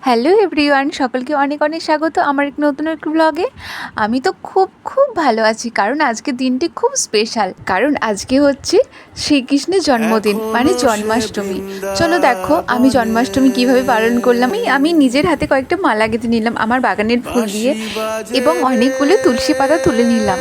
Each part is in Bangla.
হ্যালো এভরিওয়ান, সকলকে অনেক অনেক স্বাগত আমার এক নতুন একটি ব্লগে। আমি তো খুব ভালো আছি, কারণ আজকে দিনটি খুব স্পেশাল। কারণ আজকে হচ্ছে শ্রীকৃষ্ণের জন্মদিন, মানে জন্মাষ্টমী। চলো দেখো আমি জন্মাষ্টমী কিভাবে পালন করলাম। আমি নিজের হাতে কয়েকটা মালা গেঁথে নিলাম আমার বাগানের ফুল দিয়ে, এবং অনেকগুলো তুলসী পাতা তুলে নিলাম,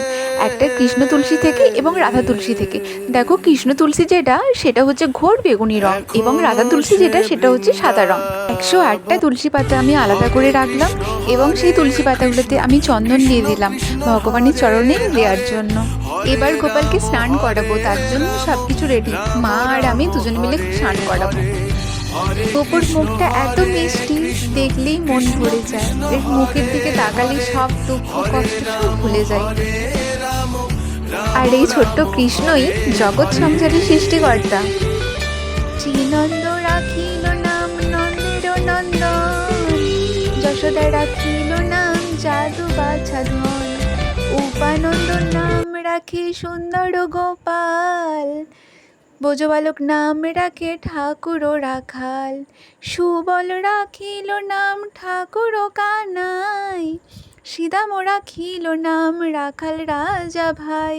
একটা কৃষ্ণ তুলসী থেকে এবং রাধা তুলসী থেকে। দেখো কৃষ্ণ তুলসী যেটা সেটা হচ্ছে ঘোর বেগুনি রং, এবং রাধা তুলসী যেটা সেটা হচ্ছে সাদা রং। 108টা তুলসী পাতা আমি আলাদা করে রাখলাম, এবং সেই তুলসী পাতাগুলোতে আমি চন্দন দিয়ে দিলাম ভগবানের চরণে দেওয়ার জন্য। এবার গোপালকে স্নান করাবো, তার জন্য সবকিছু রেডি। মা আর আমি দুজন মিলে স্নান করাবো। গোপুর মুখটা এত মিষ্টি, দেখলেই মন ভরে যায়। এর মুখের দিকে তাকালে সব দুঃখ কষ্ট সব ভুলে যায়। আর এই ছোট্ট কৃষ্ণই জগৎ সংসারের সৃষ্টিকর্তা। শ্রীনন্দ রাখিল নাম নন্দের নন্দন, যশোদা রাখিল নাম জাদু বাছা ধন, উপানন্দ নাম রাখে সুন্দর গোপাল, ব্রজবালক নাম রাখে ঠাকুর রাখাল, সুবল রাখিল নাম ঠাকুর কানাই, সীতাম রাখিল নাম রাখাল রাজা ভাই,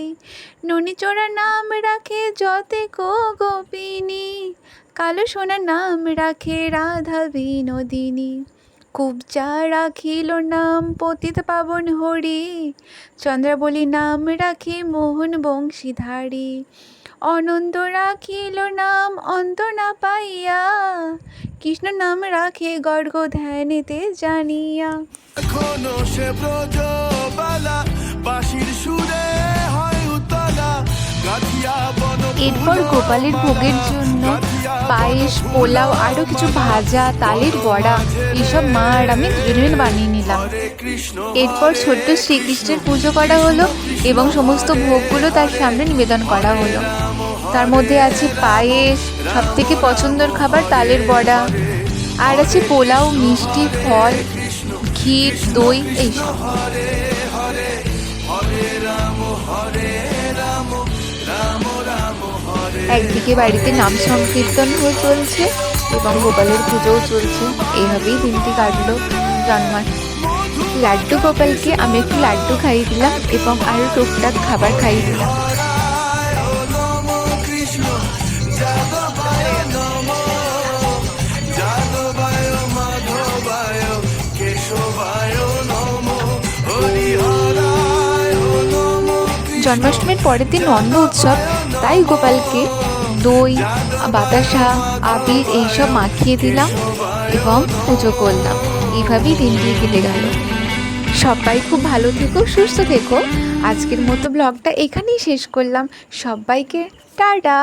ননীচোরা নাম রাখে যতে কো গোপিনী, কালো সোনা নাম রাখে রাধা বিনোদিনী, কুবজা রাখিল নাম পতিত পাবন হরি, চন্দ্রাবলী নাম রাখে মোহন বংশীধারী, অনন্ত রাখিল নাম অন্ত না পাইয়া, কৃষ্ণ নাম রাখে গর্গ ধ্যানেতে জানিয়া। এরপর গোপালের ভোগের জন্য পায়েস, পোলাও, আরও কিছু ভাজা, তালের বড়া, এসব মা আর আমি দুজনে বানিয়ে নিলাম। এরপর ছোট্ট শ্রীকৃষ্ণের পুজো করা হলো, এবং সমস্ত ভোগগুলো তার সামনে নিবেদন করা হলো। তার মধ্যে আছে পায়েস, সব থেকে পছন্দের খাবার তালের বড়া, আর আছে পোলাও, মিষ্টি, ফল, ক্ষীর, দই, এইসব। একদিকে বাড়িতে নাম সংকীর্তন চলছে এবং গোপালের পুজোও চলছে। এইভাবেই দিনটি কাটলো লাড্ডু গোপালকে আমি একটু লাড্ডু খাইয়ে দিলাম, এবং আরও টুকটাক খাবার খাইয়ে দিলাম। জন্মাষ্টমীর পরের দিন নন্দ উৎসব, তাই গোপালকে দই, বাতাসা, আবির এইসব মাখিয়ে দিলাম এবং পুজো করলাম। এইভাবেই দিনটি কেটে গেল। সবাই খুব ভালো থেকো, সুস্থ থেকো। আজকের মতো ব্লগটা এখানেই শেষ করলাম। সবাইকে টাটা।